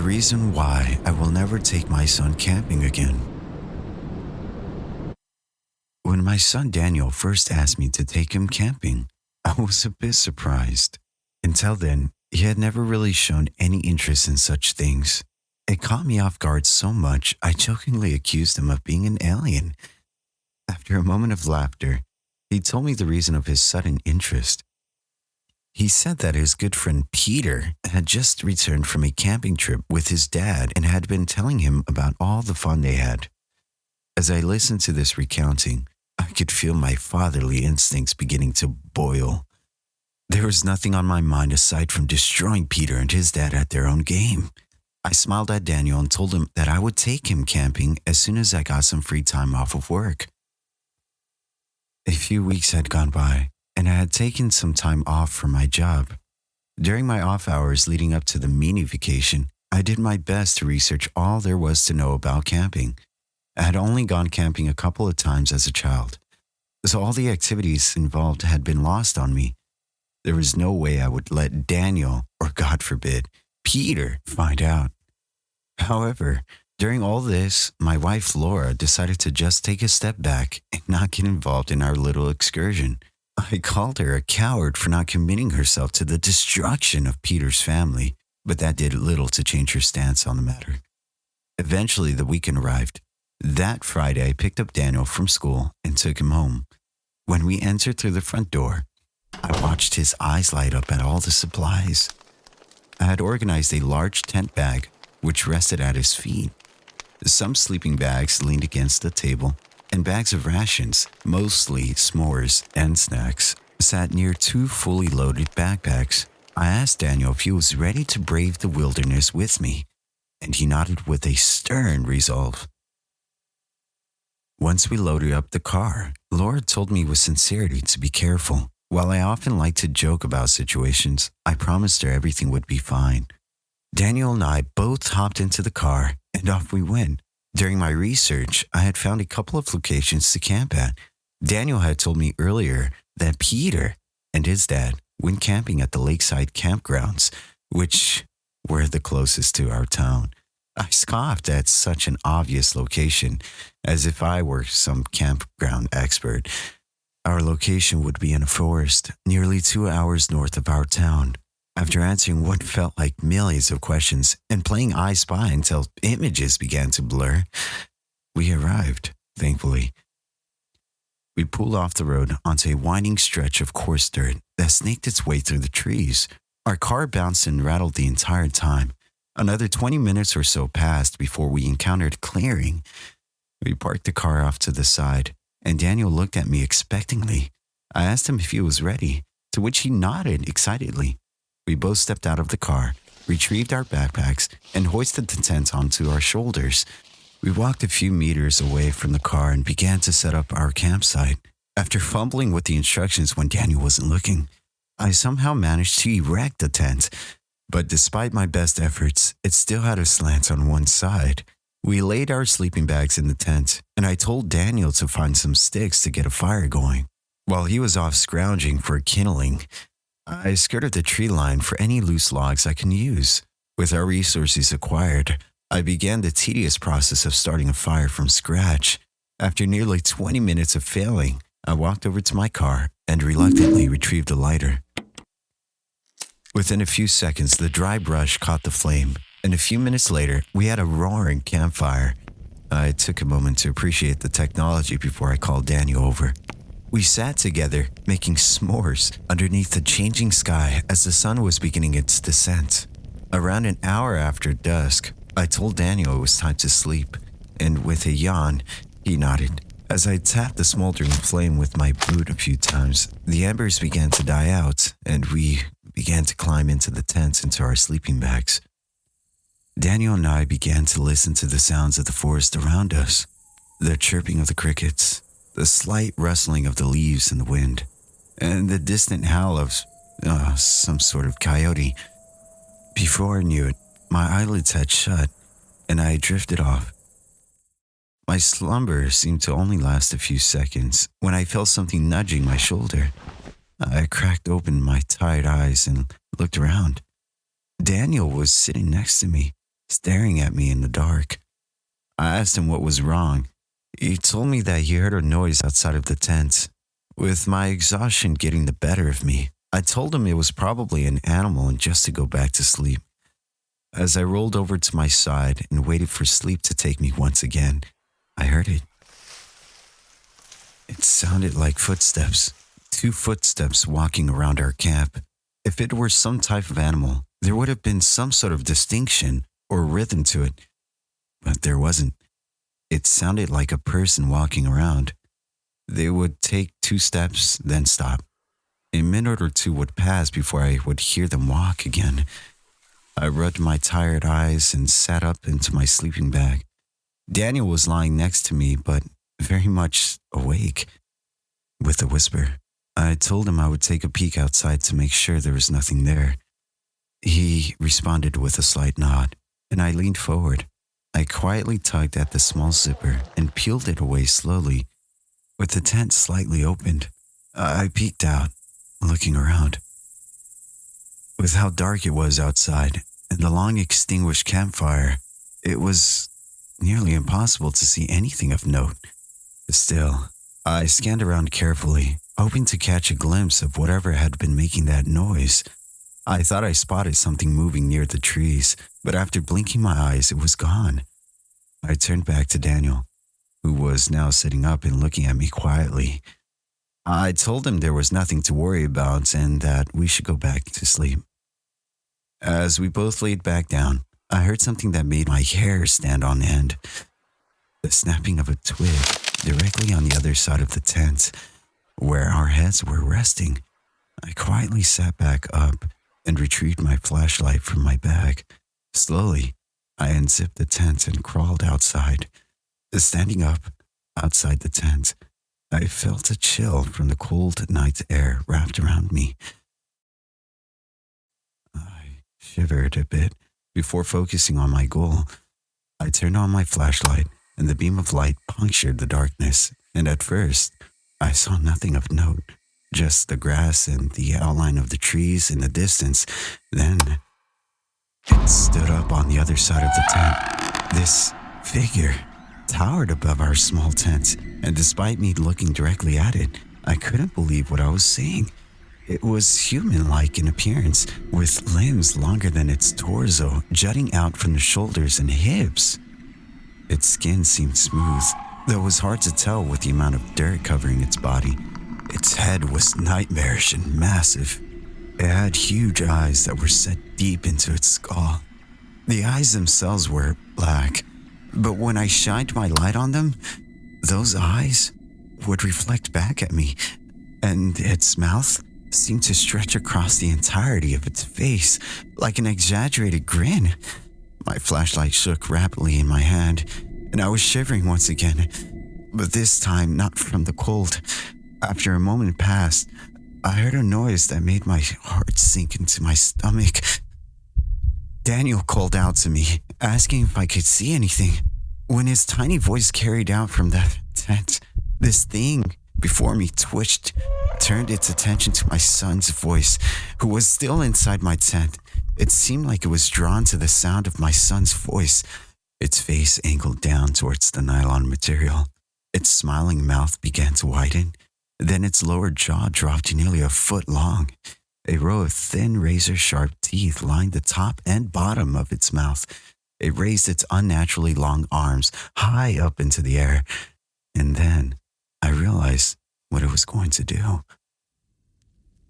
The reason why I will never take my son camping again. When my son Daniel first asked me to take him camping, I was a bit surprised. Until then, he had never really shown any interest in such things. It caught me off guard so much, I jokingly accused him of being an alien. After a moment of laughter, he told me the reason of his sudden interest. He said that his good friend Peter had just returned from a camping trip with his dad and had been telling him about all the fun they had. As I listened to this recounting, I could feel my fatherly instincts beginning to boil. There was nothing on my mind aside from destroying Peter and his dad at their own game. I smiled at Daniel and told him that I would take him camping as soon as I got some free time off of work. A few weeks had gone by, and I had taken some time off from my job. During my off hours leading up to the mini vacation, I did my best to research all there was to know about camping. I had only gone camping a couple of times as a child, so all the activities involved had been lost on me. There was no way I would let Daniel, or God forbid, Peter, find out. However, during all this, my wife Laura decided to just take a step back and not get involved in our little excursion. I called her a coward for not committing herself to the destruction of Peter's family, but that did little to change her stance on the matter. Eventually, the weekend arrived. That Friday, I picked up Daniel from school and took him home. When we entered through the front door, I watched his eyes light up at all the supplies. I had organized a large tent bag, which rested at his feet. Some sleeping bags leaned against the table, and bags of rations, mostly s'mores and snacks, sat near two fully loaded backpacks. I asked Daniel if he was ready to brave the wilderness with me, and he nodded with a stern resolve. Once we loaded up the car, Laura told me with sincerity to be careful. While I often like to joke about situations, I promised her everything would be fine. Daniel and I both hopped into the car, and off we went. During my research, I had found a couple of locations to camp at. Daniel had told me earlier that Peter and his dad went camping at the lakeside campgrounds, which were the closest to our town. I scoffed at such an obvious location, as if I were some campground expert. Our location would be in a forest, nearly 2 hours north of our town. After answering what felt like millions of questions and playing I Spy until images began to blur, we arrived, thankfully. We pulled off the road onto a winding stretch of coarse dirt that snaked its way through the trees. Our car bounced and rattled the entire time. Another 20 minutes or so passed before we encountered clearing. We parked the car off to the side, and Daniel looked at me expectantly. I asked him if he was ready, to which he nodded excitedly. We both stepped out of the car, retrieved our backpacks, and hoisted the tent onto our shoulders. We walked a few meters away from the car and began to set up our campsite. After fumbling with the instructions when Daniel wasn't looking, I somehow managed to erect the tent. But despite my best efforts, it still had a slant on one side. We laid our sleeping bags in the tent, and I told Daniel to find some sticks to get a fire going. While he was off scrounging for kindling, I skirted the tree line for any loose logs I can use. With our resources acquired, I began the tedious process of starting a fire from scratch. After nearly 20 minutes of failing, I walked over to my car and reluctantly retrieved a lighter. Within a few seconds, the dry brush caught the flame, and a few minutes later, we had a roaring campfire. I took a moment to appreciate the technology before I called Daniel over. We sat together, making s'mores underneath the changing sky as the sun was beginning its descent. Around an hour after dusk, I told Daniel it was time to sleep, and with a yawn, he nodded. As I tapped the smoldering flame with my boot a few times, the embers began to die out, and we began to climb into the tent into our sleeping bags. Daniel and I began to listen to the sounds of the forest around us, the chirping of the crickets, the slight rustling of the leaves in the wind, and the distant howl of some sort of coyote. Before I knew it, my eyelids had shut, and I drifted off. My slumber seemed to only last a few seconds when I felt something nudging my shoulder. I cracked open my tired eyes and looked around. Daniel was sitting next to me, staring at me in the dark. I asked him what was wrong. He told me that he heard a noise outside of the tent. With my exhaustion getting the better of me, I told him it was probably an animal and just to go back to sleep. As I rolled over to my side and waited for sleep to take me once again, I heard it. It sounded like footsteps, 2 footsteps walking around our camp. If it were some type of animal, there would have been some sort of distinction or rhythm to it, but there wasn't. It sounded like a person walking around. They would take 2 steps, then stop. A minute or 2 would pass before I would hear them walk again. I rubbed my tired eyes and sat up into my sleeping bag. Daniel was lying next to me, but very much awake. With a whisper, I told him I would take a peek outside to make sure there was nothing there. He responded with a slight nod, and I leaned forward. I quietly tugged at the small zipper and peeled it away slowly. With the tent slightly opened, I peeked out, looking around. With how dark it was outside and the long extinguished campfire, it was nearly impossible to see anything of note. Still, I scanned around carefully, hoping to catch a glimpse of whatever had been making that noise. I thought I spotted something moving near the trees, but after blinking my eyes, it was gone. I turned back to Daniel, who was now sitting up and looking at me quietly. I told him there was nothing to worry about and that we should go back to sleep. As we both laid back down, I heard something that made my hair stand on end. The snapping of a twig directly on the other side of the tent, where our heads were resting. I quietly sat back up and retrieved my flashlight from my bag. Slowly, I unzipped the tent and crawled outside. Standing up outside the tent, I felt a chill from the cold night air wrapped around me. I shivered a bit before focusing on my goal. I turned on my flashlight, and the beam of light punctured the darkness, and at first, I saw nothing of note, just the grass and the outline of the trees in the distance. Then, it stood up on the other side of the tent. This figure towered above our small tent, and despite me looking directly at it, I couldn't believe what I was seeing. It was human-like in appearance, with limbs longer than its torso jutting out from the shoulders and hips. Its skin seemed smooth, though it was hard to tell with the amount of dirt covering its body. Its head was nightmarish and massive. It had huge eyes that were set deep into its skull. The eyes themselves were black, but when I shined my light on them, those eyes would reflect back at me, and its mouth seemed to stretch across the entirety of its face like an exaggerated grin. My flashlight shook rapidly in my hand, and I was shivering once again, but this time not from the cold. After a moment passed, I heard a noise that made my heart sink into my stomach. Daniel called out to me, asking if I could see anything. When his tiny voice carried out from that tent, this thing before me twitched, turned its attention to my son's voice, who was still inside my tent. It seemed like it was drawn to the sound of my son's voice. Its face angled down towards the nylon material. Its smiling mouth began to widen. Then its lower jaw dropped nearly a foot long. A row of thin, razor-sharp teeth lined the top and bottom of its mouth. It raised its unnaturally long arms high up into the air. And then I realized what it was going to do.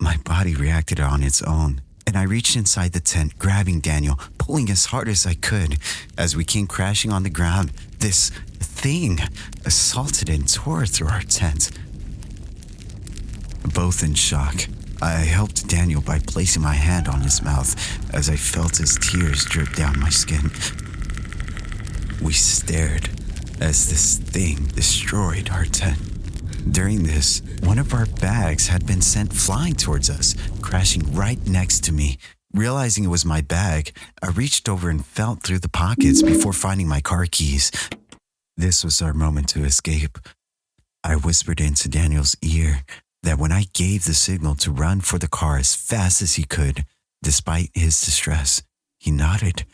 My body reacted on its own, and I reached inside the tent, grabbing Daniel, pulling as hard as I could. As we came crashing on the ground, this thing assaulted and tore through our tent. Both in shock, I helped Daniel by placing my hand on his mouth as I felt his tears drip down my skin. We stared as this thing destroyed our tent. During this, one of our bags had been sent flying towards us, crashing right next to me. Realizing it was my bag, I reached over and felt through the pockets before finding my car keys. This was our moment to escape. I whispered into Daniel's ear that when I gave the signal to run for the car as fast as he could, despite his distress, he nodded.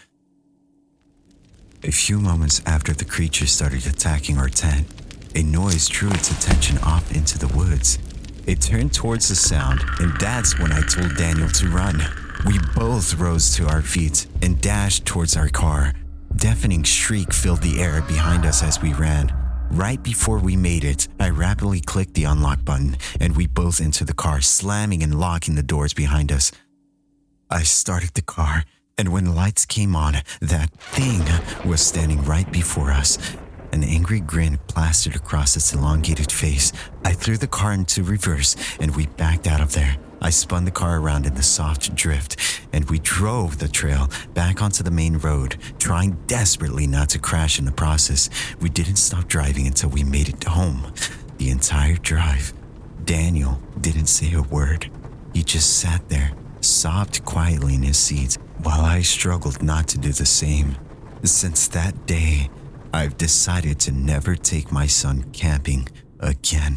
A few moments after the creature started attacking our tent, a noise drew its attention off into the woods. It turned towards the sound, and that's when I told Daniel to run. We both rose to our feet and dashed towards our car. Deafening shriek filled the air behind us as we ran. Right before we made it, I rapidly clicked the unlock button, and we both entered the car, slamming and locking the doors behind us. I started the car, and when the lights came on, that thing was standing right before us. An angry grin plastered across its elongated face. I threw the car into reverse, and we backed out of there. I spun the car around in the soft drift, and we drove the trail back onto the main road, trying desperately not to crash in the process. We didn't stop driving until we made it home. The entire drive, Daniel didn't say a word. He just sat there, sobbed quietly in his seat, while I struggled not to do the same. Since that day, I've decided to never take my son camping again.